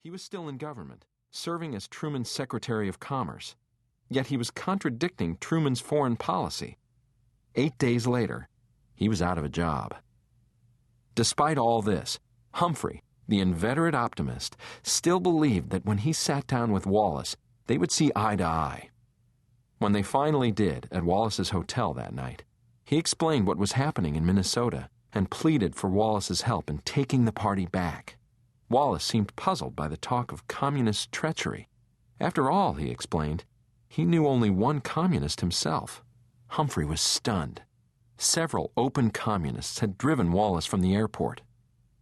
He was still in government, serving as Truman's Secretary of Commerce. Yet he was contradicting Truman's foreign policy. 8 days later, he was out of a job. Despite all this, Humphrey, the inveterate optimist, still believed that when he sat down with Wallace, they would see eye to eye. When they finally did at Wallace's hotel that night, he explained what was happening in Minnesota and pleaded for Wallace's help in taking the party back. Wallace seemed puzzled by the talk of communist treachery. After all, he explained, he knew only one communist himself. Humphrey was stunned. Several open communists had driven Wallace from the airport.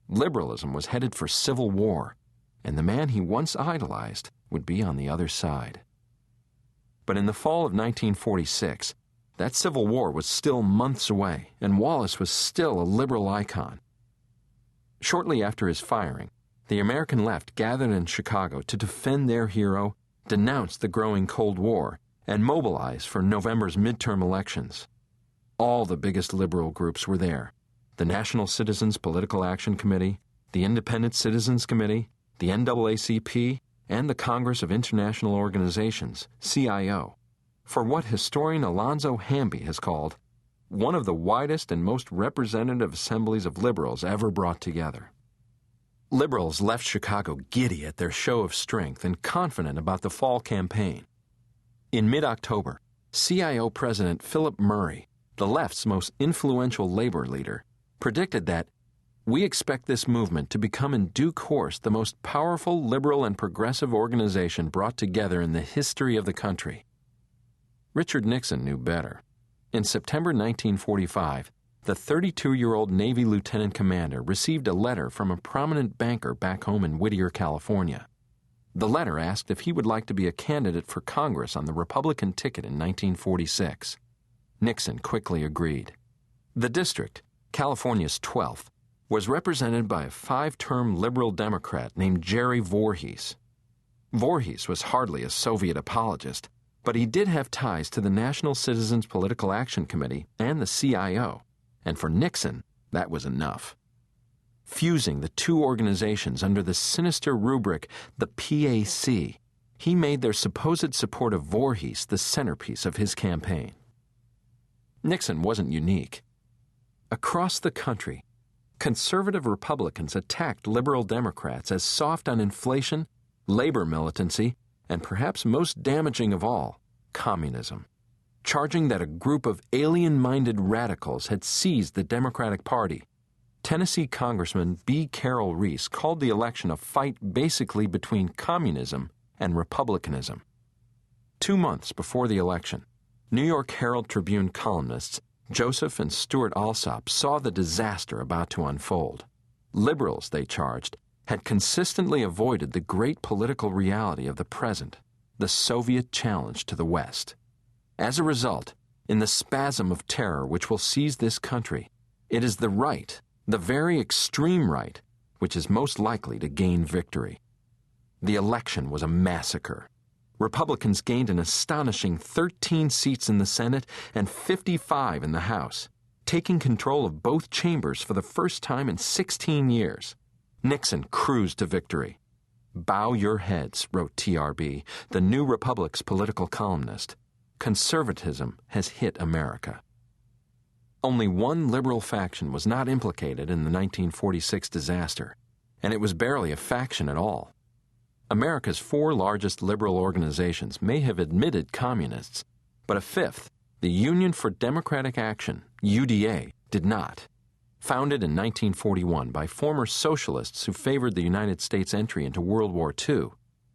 Liberalism was headed for civil war, and the man he once idolized would be on the other side. But in the fall of 1946, that civil war was still months away, and Wallace was still a liberal icon. Shortly after his firing, the American left gathered in Chicago to defend their hero, denounce the growing Cold War, and mobilize for November's midterm elections. All the biggest liberal groups were there: the National Citizens Political Action Committee, the Independent Citizens Committee, the NAACP, and the Congress of International Organizations, CIO, for what historian Alonzo Hamby has called one of the widest and most representative assemblies of liberals ever brought together. Liberals left Chicago giddy at their show of strength and confident about the fall campaign. In mid-October, CIO President Philip Murray, the left's most influential labor leader, predicted that we expect this movement to become in due course the most powerful liberal and progressive organization brought together in the history of the country. Richard Nixon knew better. In September 1945, the 32-year-old Navy lieutenant commander received a letter from a prominent banker back home in Whittier, California. The letter asked if he would like to be a candidate for Congress on the Republican ticket in 1946. Nixon quickly agreed. The district, California's 12th, was represented by a 5-term liberal Democrat named Jerry Voorhees. Voorhees was hardly a Soviet apologist, but he did have ties to the National Citizens Political Action Committee and the CIO, and for Nixon, that was enough. Fusing the two organizations under the sinister rubric, the PAC, he made their supposed support of Voorhees the centerpiece of his campaign. Nixon wasn't unique. Across the country, conservative Republicans attacked liberal Democrats as soft on inflation, labor militancy, and perhaps most damaging of all, communism, charging that a group of alien-minded radicals had seized the Democratic Party. Tennessee Congressman B. Carroll Reese called the election a fight basically between communism and republicanism. 2 months before the election, New York Herald Tribune columnists Joseph and Stuart Alsop saw the disaster about to unfold. Liberals, they charged, had consistently avoided the great political reality of the present, the Soviet challenge to the West. As a result, in the spasm of terror which will seize this country, it is the right, the very extreme right, which is most likely to gain victory. The election was a massacre. Republicans gained an astonishing 13 seats in the Senate and 55 in the House, taking control of both chambers for the first time in 16 years. Nixon cruised to victory. "Bow your heads," wrote TRB, the New Republic's political columnist. "Conservatism has hit America." Only one liberal faction was not implicated in the 1946 disaster, and it was barely a faction at all. America's 4 largest liberal organizations may have admitted communists, but a 5th, the Union for Democratic Action, UDA, did not. Founded in 1941 by former socialists who favored the United States entry into World War II,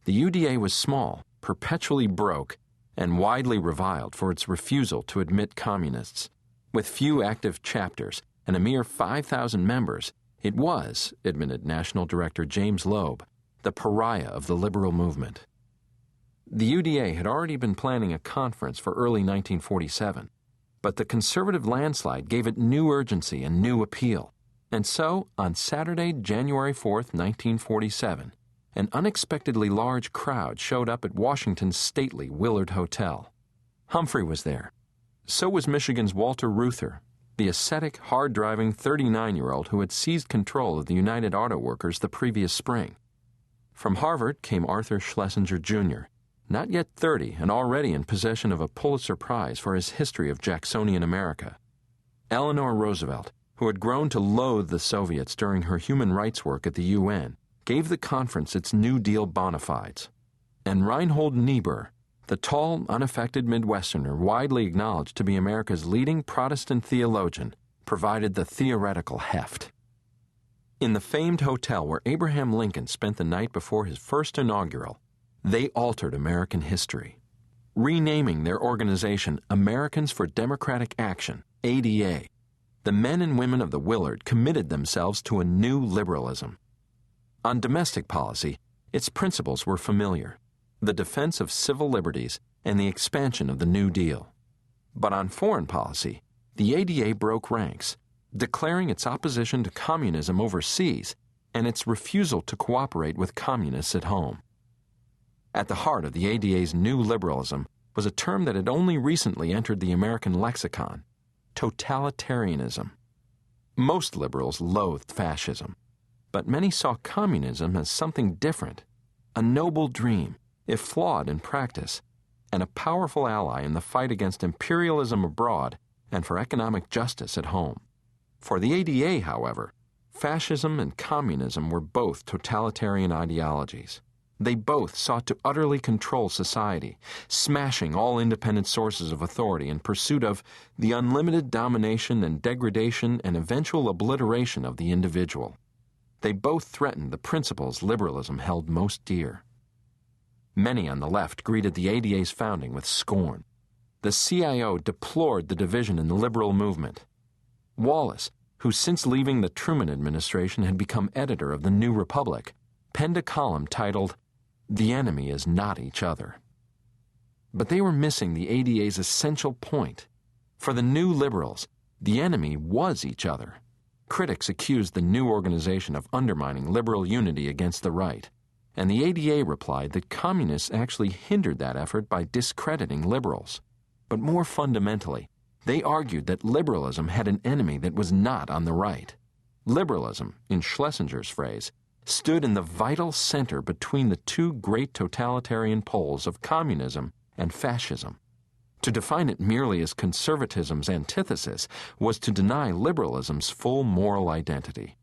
the UDA was small, perpetually broke, and widely reviled for its refusal to admit communists. With few active chapters and a mere 5,000 members, it was, admitted National Director James Loeb, the pariah of the liberal movement. The UDA had already been planning a conference for early 1947, but the conservative landslide gave it new urgency and new appeal. And so, on Saturday, January 4th, 1947, an unexpectedly large crowd showed up at Washington's stately Willard Hotel. Humphrey was there. So was Michigan's Walter Reuther, the ascetic, hard-driving 39-year-old who had seized control of the United Auto Workers the previous spring. From Harvard came Arthur Schlesinger, Jr., not yet 30 and already in possession of a Pulitzer Prize for his history of Jacksonian America. Eleanor Roosevelt, who had grown to loathe the Soviets during her human rights work at the UN, gave the conference its New Deal bona fides. And Reinhold Niebuhr, the tall, unaffected Midwesterner widely acknowledged to be America's leading Protestant theologian, provided the theoretical heft. In the famed hotel where Abraham Lincoln spent the night before his first inaugural, they altered American history, renaming their organization Americans for Democratic Action, ADA. The men and women of the Willard committed themselves to a new liberalism. On domestic policy, its principles were familiar: the defense of civil liberties and the expansion of the New Deal. But on foreign policy, the ADA broke ranks, declaring its opposition to communism overseas and its refusal to cooperate with communists at home. At the heart of the ADA's new liberalism was a term that had only recently entered the American lexicon: totalitarianism. Most liberals loathed fascism, but many saw communism as something different, a noble dream, if flawed in practice, and a powerful ally in the fight against imperialism abroad and for economic justice at home. For the ADA, however, fascism and communism were both totalitarian ideologies. They both sought to utterly control society, smashing all independent sources of authority in pursuit of the unlimited domination and degradation and eventual obliteration of the individual. They both threatened the principles liberalism held most dear. Many on the left greeted the ADA's founding with scorn. The CIO deplored the division in the liberal movement. Wallace, who since leaving the Truman administration had become editor of the New Republic, penned a column titled, "The Enemy is Not Each Other." But they were missing the ADA's essential point. For the new liberals, the enemy was each other. Critics accused the new organization of undermining liberal unity against the right, and the ADA replied that communists actually hindered that effort by discrediting liberals. But more fundamentally, they argued that liberalism had an enemy that was not on the right. Liberalism, in Schlesinger's phrase, stood in the vital center between the two great totalitarian poles of communism and fascism. To define it merely as conservatism's antithesis was to deny liberalism's full moral identity.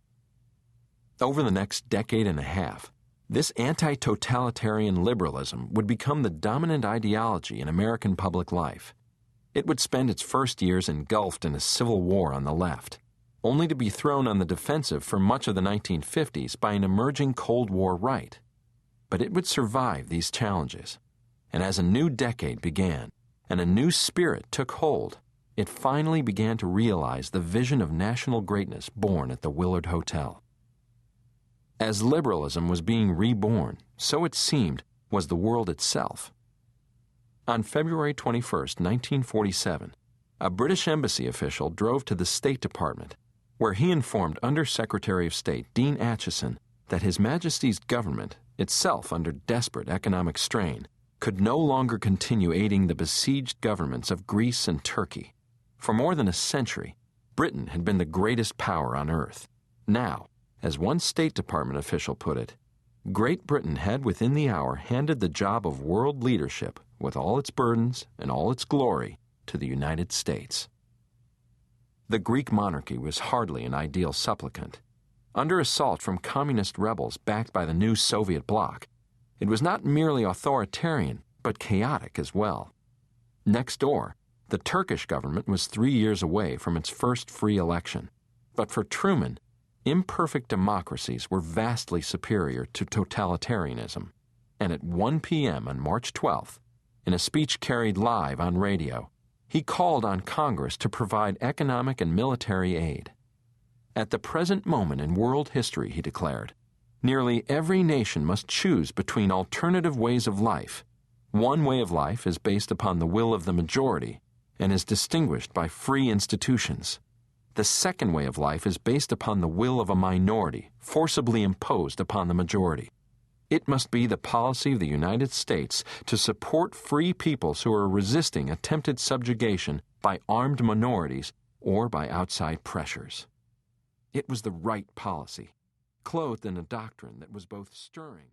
Over the next decade and a half, this anti-totalitarian liberalism would become the dominant ideology in American public life. It would spend its first years engulfed in a civil war on the left, only to be thrown on the defensive for much of the 1950s by an emerging Cold War right. But it would survive these challenges, and as a new decade began and a new spirit took hold, it finally began to realize the vision of national greatness born at the Willard Hotel. As liberalism was being reborn, so it seemed, was the world itself. On February 21, 1947, a British embassy official drove to the State Department, where he informed Under-Secretary of State Dean Acheson that His Majesty's government, itself under desperate economic strain, could no longer continue aiding the besieged governments of Greece and Turkey. For more than a century, Britain had been the greatest power on earth. Now, as one State Department official put it, Great Britain had within the hour handed the job of world leadership, with all its burdens and all its glory, to the United States. The Greek monarchy was hardly an ideal supplicant. Under assault from communist rebels backed by the new Soviet bloc, it was not merely authoritarian, but chaotic as well. Next door, the Turkish government was 3 years away from its first free election. But for Truman, imperfect democracies were vastly superior to totalitarianism. And at 1 p.m. on March 12th, in a speech carried live on radio, he called on Congress to provide economic and military aid. At the present moment in world history, he declared, nearly every nation must choose between alternative ways of life. One way of life is based upon the will of the majority and is distinguished by free institutions. The second way of life is based upon the will of a minority, forcibly imposed upon the majority. It must be the policy of the United States to support free peoples who are resisting attempted subjugation by armed minorities or by outside pressures. It was the right policy, clothed in a doctrine that was both stirring